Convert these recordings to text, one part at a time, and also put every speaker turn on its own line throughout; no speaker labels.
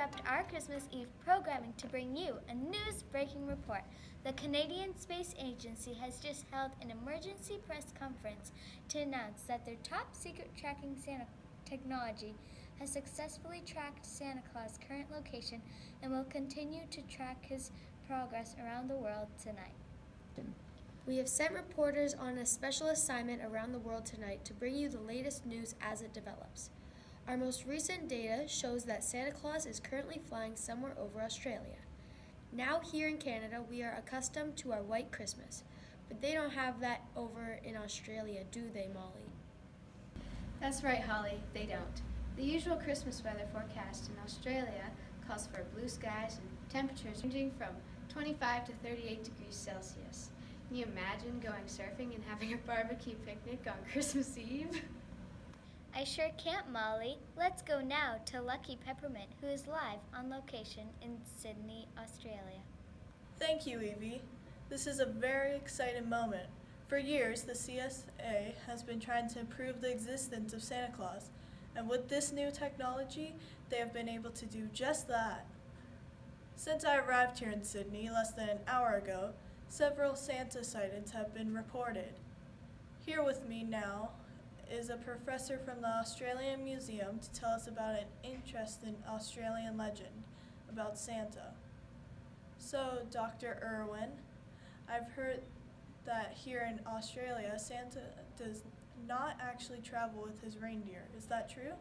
interrupt our Christmas Eve programming to bring you a news-breaking report. The Canadian Space Agency has just held an emergency press conference to announce that their top-secret tracking Santa technology has successfully tracked Santa Claus' current location and will continue to track his progress around the world tonight.
We have sent reporters on a special assignment around the world tonight to bring you the latest news as it develops. Our most recent data shows that Santa Claus is currently flying somewhere over Australia. Now here in Canada, we are accustomed to our white Christmas, but they don't have that over in Australia, do they, Molly?
That's right, Holly, they don't. The usual Christmas weather forecast in Australia calls for blue skies and temperatures ranging from 25 to 38 degrees Celsius. Can you imagine going surfing and having a barbecue picnic on Christmas Eve?
I sure can't, Molly. Let's go now to Lucky Peppermint, who is live on location in Sydney, Australia.
Thank you, Evie. This is a very exciting moment. For years, the CSA has been trying to prove the existence of Santa Claus, and with this new technology, they have been able to do just that. Since I arrived here in Sydney less than an hour ago, several Santa sightings have been reported. Here with me now is a professor from the Australian Museum to tell us about an interesting Australian legend about Santa. So, Dr. Irwin, I've heard that here in Australia, Santa does not actually travel with his reindeer. Is that true?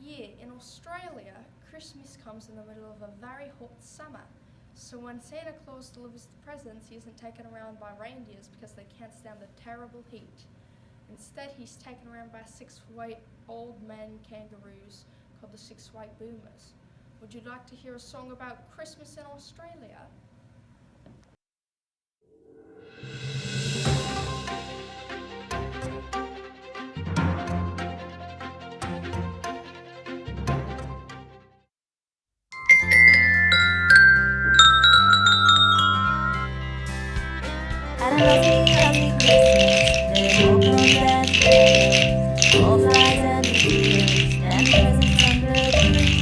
Yeah, in Australia, Christmas comes in the middle of a very hot summer. So when Santa Claus delivers the presents, he isn't taken around by reindeers because they can't stand the terrible heat. Instead, he's taken around by 6 white old men kangaroos called the 6 White Boomers. Would you like to hear a song about Christmas in Australia?
Had a lovely, lovely Christmas. There's no contest and all sides and tears and presents under the tree.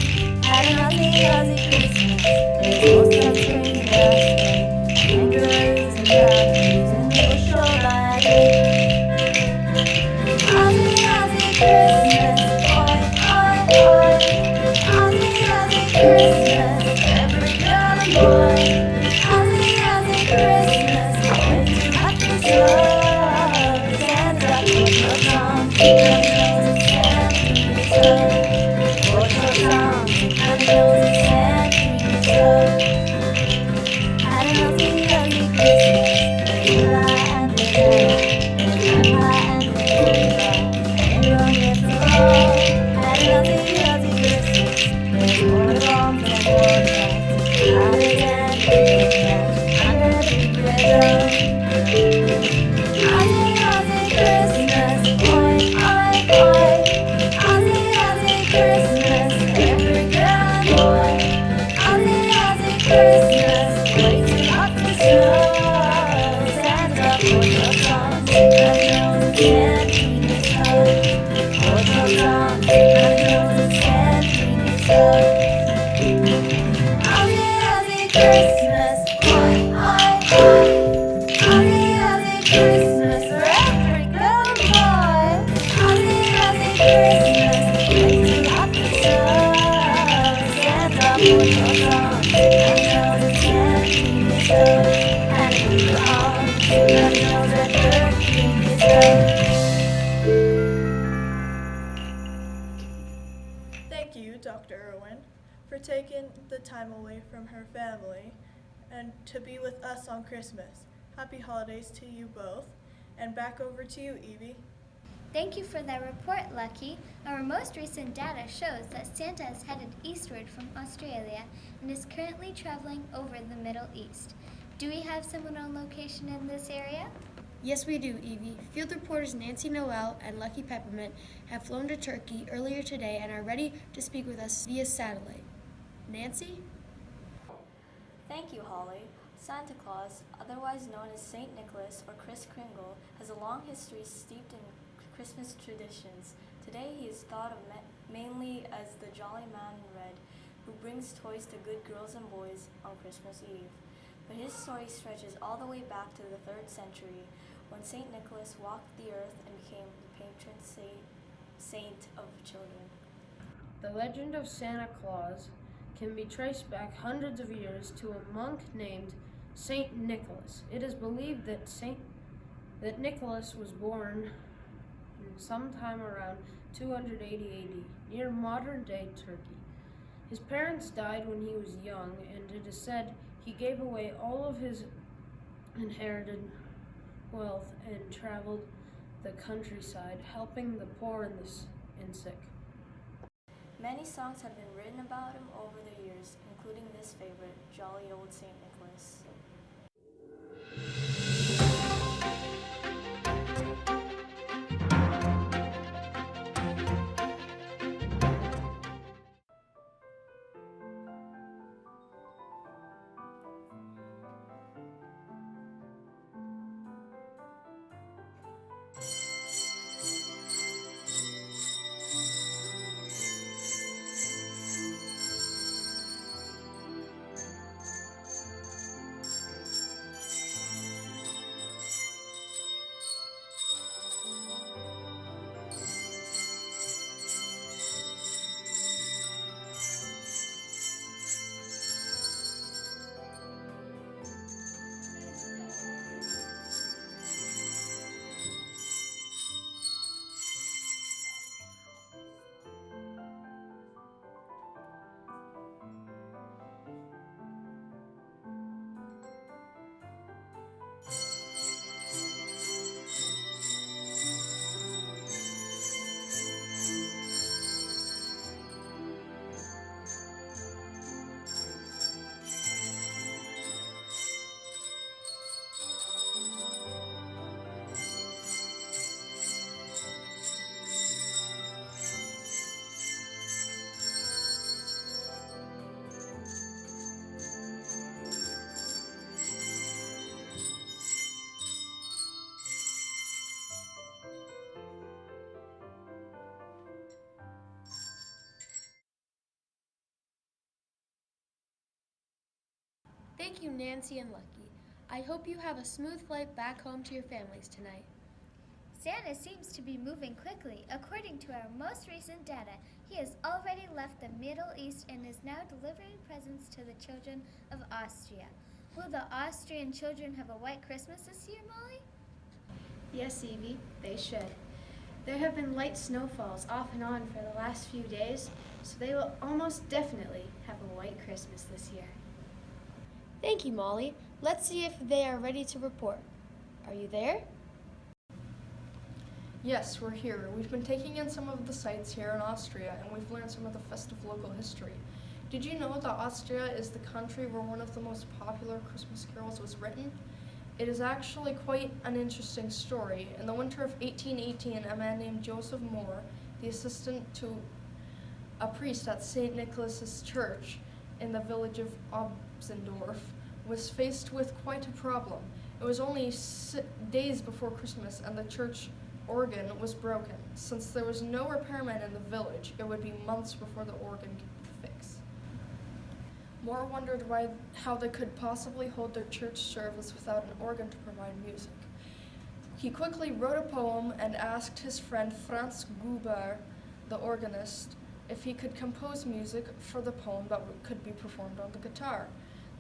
Had a lovely, lovely Christmas. There's no sunscreen and dust, kangaroos and puppies and the bush all by Ozzy, Ozzy Christmas, oi, oi, oi. Ozzy, Ozzy Christmas, every girl and boy. Ozzy, Ozzy Christmas, way too hot to slow. Santa, put your tongue on your nose and Santa slow. Put your tongue on your nose and Santa slow. Had a lovely, lovely Christmas, July and the Grandpa and the everyone gets along. Had a lovely, lovely Christmas. There's more bombs and more tracks, louder than tracks under the big red dome. Ozzy, Ozzy Christmas, oi, oi, oi. Ozzy, Ozzy Christmas, every girl and boy. Ozzy, Ozzy Christmas, way too hot to show. Santa, put your tongue on your nose and Santa slow. Put your tongue on your nose and Santa slow. Ozzy, Ozzy Christmas, oi, oi, oi. Ozzy, Ozzy Christmas for every girl and boy. Ozzy, Ozzy Christmas, way too hot to show. Santa, put your tongue on your nose and Santa slow. And put your arms on your nose and Santa slow.
Thank you, Dr. Irwin, for taking the time away from her family and to be with us on Christmas. Happy holidays to you both. And back over to you, Evie.
Thank you for that report, Lucky. Our most recent data shows that Santa is headed eastward from Australia and is currently traveling over the Middle East. Do we have someone on location in this area?
Yes, we do, Evie. Field reporters Nancy Noel and Lucky Peppermint have flown to Turkey earlier today and are ready to speak with us via satellite. Nancy?
Thank you, Holly. Santa Claus, otherwise known as St. Nicholas or Kris Kringle, has a long history steeped in Christmas traditions. Today he is thought of mainly as the Jolly Man in Red, who brings toys to good girls and boys on Christmas Eve. But his story stretches all the way back to the 3rd century when St. Nicholas walked the earth and became the patron saint of children.
The legend of Santa Claus can be traced back hundreds of years to a monk named Saint Nicholas. It is believed that Nicholas was born sometime around 280 AD near modern-day Turkey. His parents died when he was young, and it is said he gave away all of his inherited wealth and traveled the countryside, helping the poor and sick.
Many songs have been written about him over the years, including this favorite, Jolly Old St. Nicholas.
Thank you, Nancy and Lucky. I hope you have a smooth flight back home to your families tonight.
Santa seems to be moving quickly. According to our most recent data, he has already left the Middle East and is now delivering presents to the children of Austria. Will the Austrian children have a white Christmas this year, Molly?
Yes, Evie, they should. There have been light snowfalls off and on for the last few days, so they will almost definitely have a white Christmas this year.
Thank you, Molly. Let's see if they are ready to report. Are you there?
Yes, we're here. We've been taking in some of the sights here in Austria, and we've learned some of the festive local history. Did you know that Austria is the country where one of the most popular Christmas carols was written? It is actually quite an interesting story. In the winter of 1818, a man named Joseph Mohr, the assistant to a priest at St. Nicholas's Church in the village of Obsendorf, was faced with quite a problem. It was only days before Christmas, and the church organ was broken. Since there was no repairman in the village, it would be months before the organ could be fixed. Mohr wondered how they could possibly hold their church service without an organ to provide music. He quickly wrote a poem and asked his friend Franz Gruber, the organist, if he could compose music for the poem that could be performed on the guitar.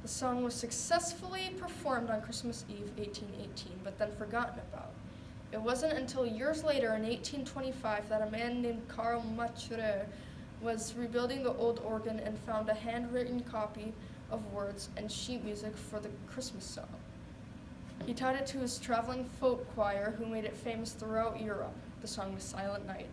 The song was successfully performed on Christmas Eve 1818, but then forgotten about. It wasn't until years later in 1825 that a man named Karl Maturer was rebuilding the old organ and found a handwritten copy of words and sheet music for the Christmas song. He taught it to his traveling folk choir, who made it famous throughout Europe. The song was Silent Night.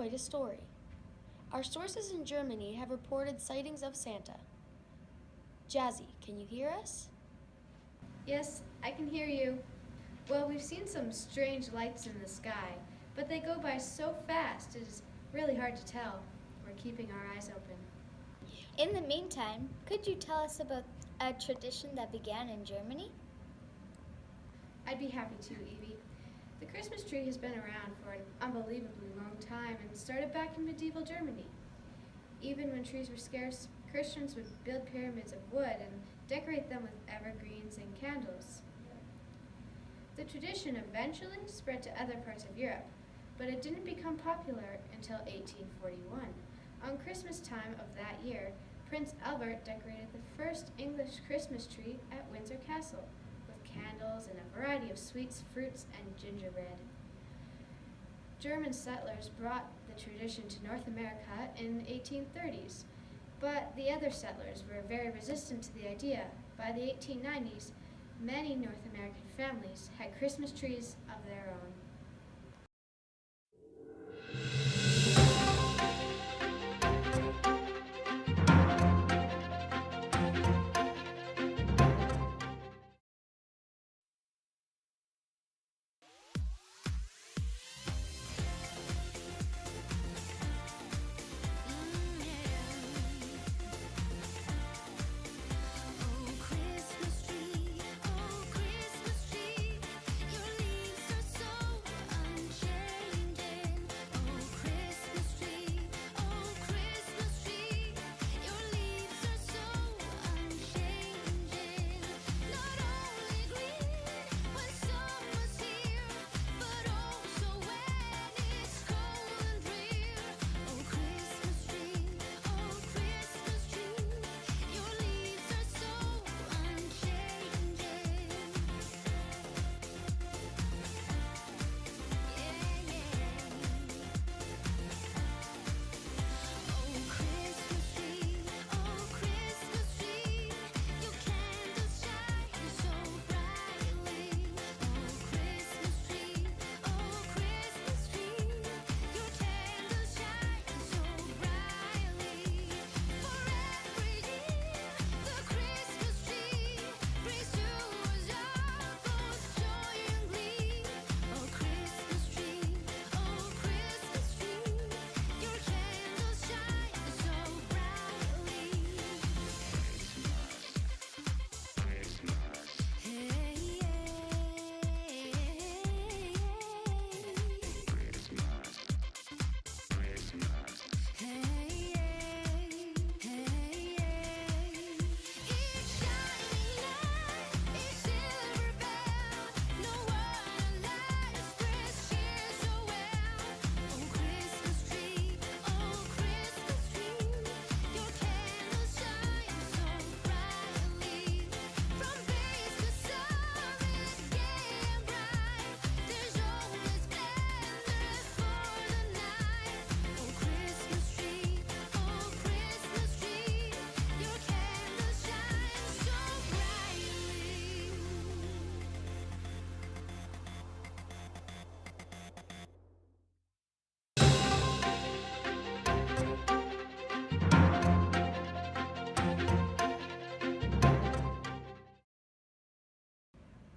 quite a story. Our sources in Germany have reported sightings of Santa. Jazzy, can you hear us?
Yes, I can hear you. Well, we've seen some strange lights in the sky, but they go by so fast it is really hard to tell. We're keeping our eyes open.
In the meantime, could you tell us about a tradition that began in Germany?
I'd be happy to, Evie. The Christmas tree has been around for an unbelievably long time and started back in medieval Germany. Even when trees were scarce, Christians would build pyramids of wood and decorate them with evergreens and candles. The tradition eventually spread to other parts of Europe, but it didn't become popular until 1841. On Christmas time of that year, Prince Albert decorated the first English Christmas tree at Windsor Castle, with candles and a variety of sweets, fruits, and gingerbread. German settlers brought the tradition to North America in the 1830s, but the other settlers were very resistant to the idea. By the 1890s, many North American families had Christmas trees of their own.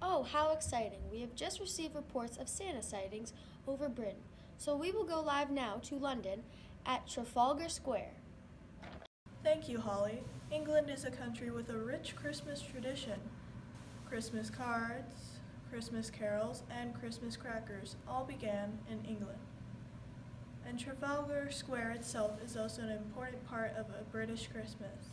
Oh, how exciting! We have just received reports of Santa sightings over Britain, so we will go live now to London at Trafalgar Square.
Thank you, Holly. England is a country with a rich Christmas tradition. Christmas cards, Christmas carols, and Christmas crackers all began in England. And Trafalgar Square itself is also an important part of a British Christmas.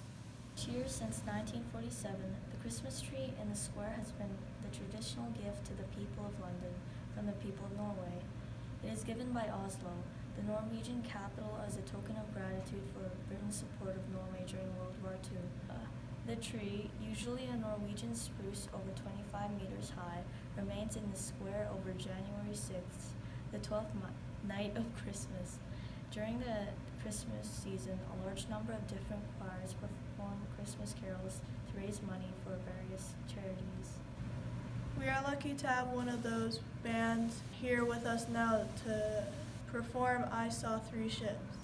Each year since 1947, the Christmas tree in the square has been the traditional gift to the people of London from the people of Norway. It is given by Oslo, the Norwegian capital, as a token of gratitude for Britain's support of Norway during World War II. The tree, usually a Norwegian spruce over 25 meters high, remains in the square over January 6th, the 12th night of Christmas. During the Christmas season, a large number of different choirs perform Christmas carols to raise money for various charities.
We are lucky to have one of those bands here with us now to perform I Saw Three Ships.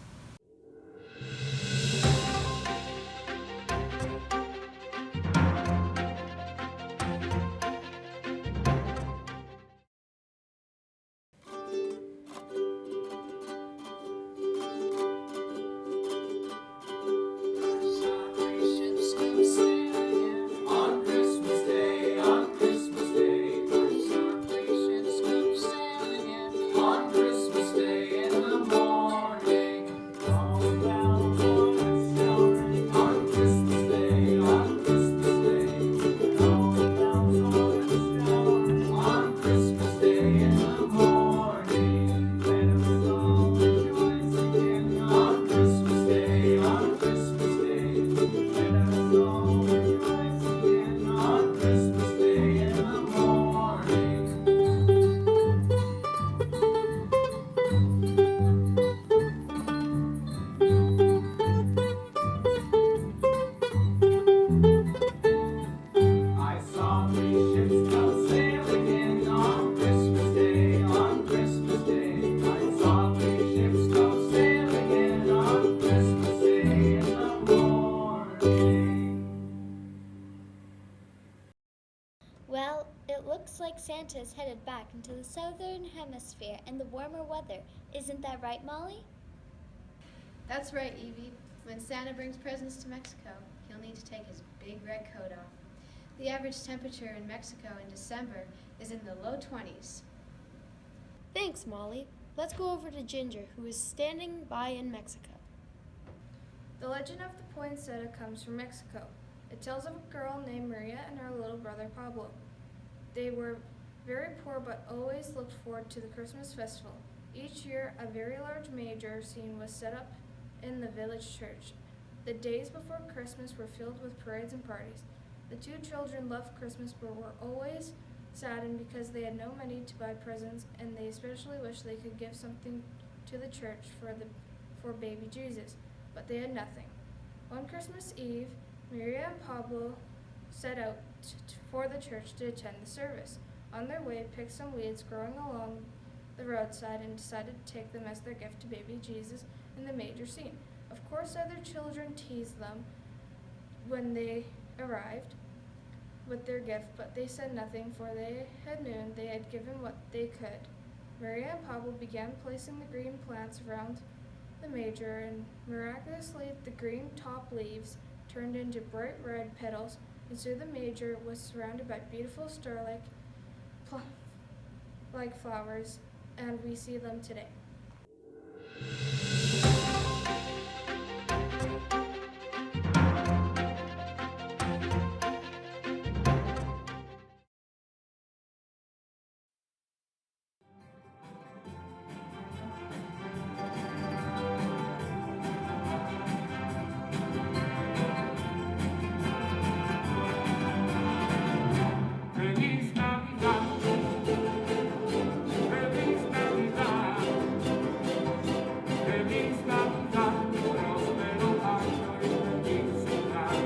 On Christmas Day, on Christmas Day, on Christmas Day in the morning, all down the shore. On Christmas Day, on Christmas Day, all down the shore. On Christmas Day in the morning, let us all rejoice again. On Christmas Day, on Christmas Day, let us all rejoice again. On Christmas Day in the morning. I saw three ships come sailing in on Christmas Day, on Christmas Day. I saw three ships come sailing in on Christmas Day in the morning.
Well, it looks like Santa is headed back into the southern hemisphere and the warmer weather. Isn't that right, Molly?
That's right, Evie. When Santa brings presents to Mexico, he'll need to take his big red coat off. The average temperature in Mexico in December is in the low 20s.
Thanks, Molly. Let's go over to Ginger, who is standing by in Mexico.
The legend of the poinsettia comes from Mexico. It tells of a girl named Maria and her little brother Pablo. They were very poor but always looked forward to the Christmas festival. Each year, a very large manger scene was set up in the village church. The days before Christmas were filled with parades and parties. The two children loved Christmas but were always saddened because they had no money to buy presents, and they especially wished they could give something to the church for baby Jesus, but they had nothing. On Christmas Eve, Maria and Pablo set out for the church to attend the service. On their way, picked some weeds growing along the roadside and decided to take them as their gift to baby Jesus in the manger scene. Of course, other children teased them when they arrived with their gift, but they said nothing, for they had known they had given what they could. Maria and Pablo began placing the green plants around the manger, and miraculously the green top leaves turned into bright red petals, and so the manger was surrounded by beautiful star-like like flowers, and we see them today.
Feliz Navidad, Feliz Navidad, Feliz Navidad, próspero año y felicidad.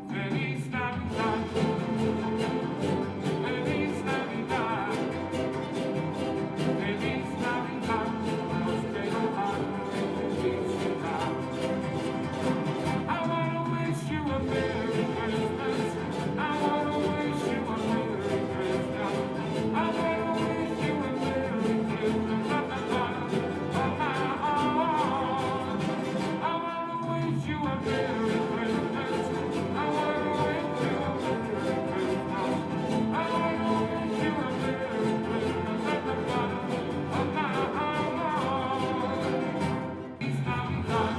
Feliz Navidad, Feliz Navidad, Feliz Navidad, próspero año y felicidad. I wanna wish you a Merry Christmas. I wanna wish you a Merry Christmas. I wanna wish you a Merry Christmas from the bottom of my heart. I wanna wish you a Merry Christmas. I wanna wish you a Merry Christmas. I wanna wish you a Merry Christmas from the bottom of my heart. Feliz Navidad,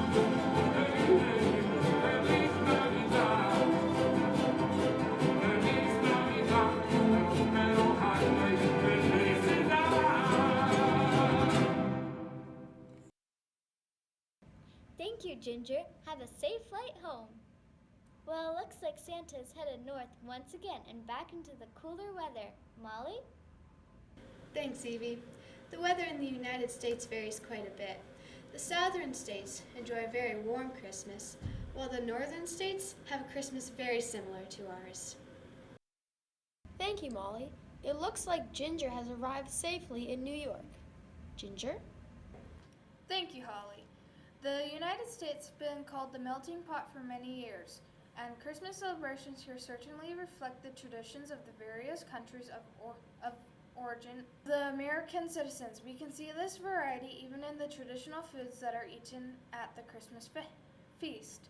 Feliz Navidad, Feliz Navidad, próspero año y felicidad.
Thank you, Ginger. Have a safe flight home. Well, it looks like Santa is headed north once again and back into the cooler weather. Molly?
Thanks, Evie. The weather in the United States varies quite a bit. The southern states enjoy a very warm Christmas, while the northern states have a Christmas very similar to ours.
Thank you, Molly. It looks like Ginger has arrived safely in New York. Ginger?
Thank you, Holly. The United States has been called the melting pot for many years, and Christmas celebrations here certainly reflect the traditions of the various countries of origin of the American citizens. We can see this variety even in the traditional foods that are eaten at the Christmas feast.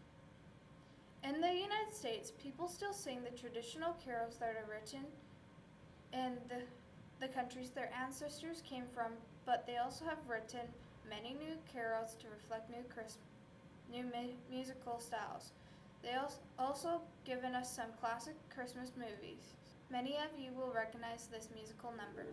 In the United States, people still sing the traditional carols that are written in the countries their ancestors came from, but they also have written many new carols to reflect new musical styles. They also given us some classic Christmas movies. Many of you will recognize this musical number.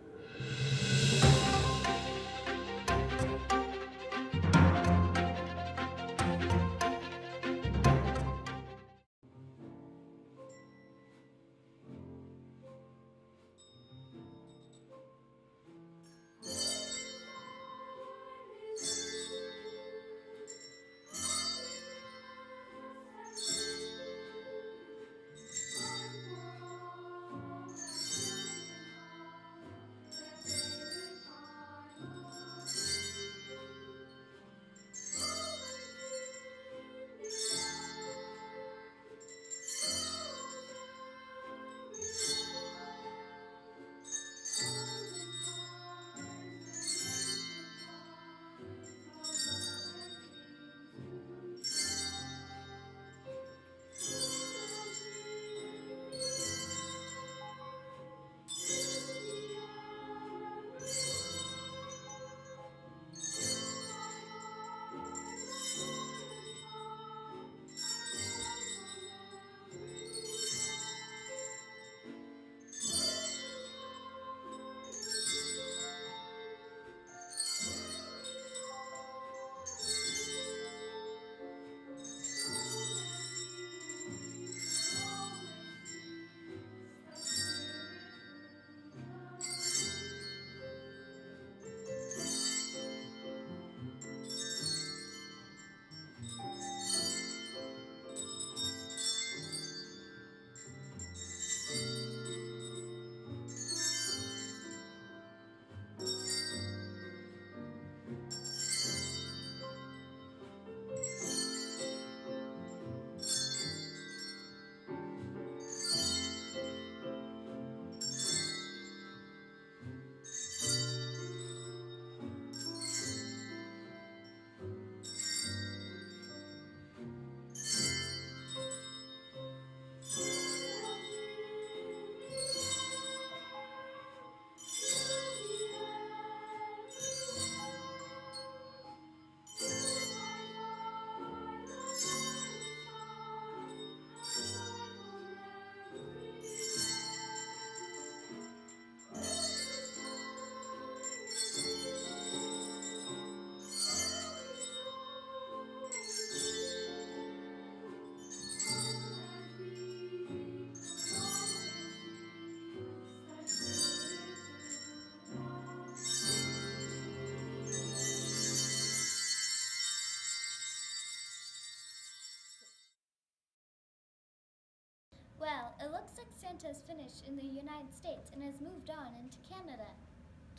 Well, it looks like Santa's finished in the United States and has moved on into Canada.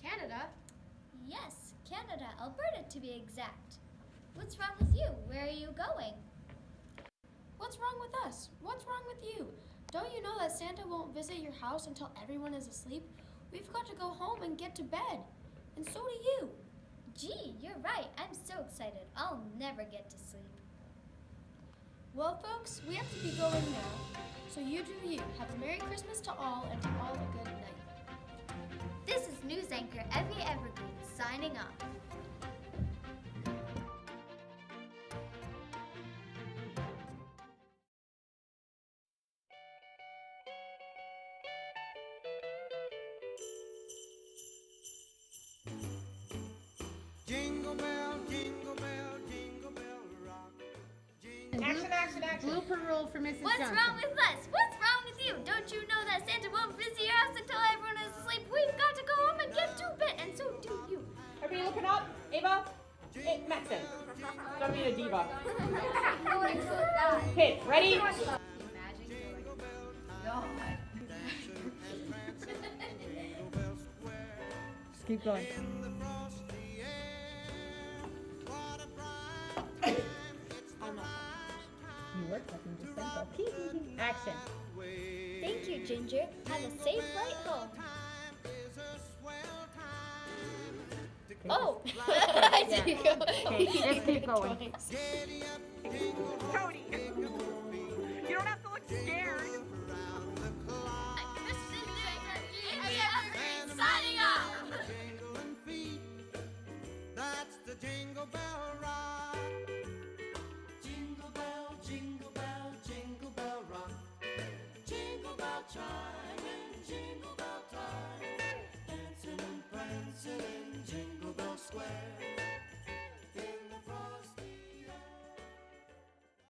Canada?
Yes, Canada, Alberta to be exact. What's wrong with you? Where are you going?
What's wrong with us? What's wrong with you? Don't you know that Santa won't visit your house until everyone is asleep? We've got to go home and get to bed. And so do you.
Gee, you're right. I'm so excited. I'll never get to sleep.
Well, folks, we have to be going now. So you do you. Have a Merry Christmas to all and to all a good night.
This is news anchor Evie Evergreen signing off.
Jingle bell, jingle bell, jingle bell rock.
Action. Blooper roll for Mrs.
What's
Johnson.
wrong with us? What's wrong with you? Don't you know that Santa won't visit your house until everyone is asleep? We've got to go home and get to bed, and so do you.
Everybody looking up? Ava? Hey, Maxon. Don't be a diva. Okay, ready?
Imagine going,
Just keep going.
In the frosty
looks like I'm just simple. Action.
Thank you, Ginger. Have a safe flight home. Oh! I
Yeah.
didn't go.
Okay, let's keep going.
Cody, you don't have to look scared.
This is Evergreen signing off!
Jingling feet. That's the jingle bell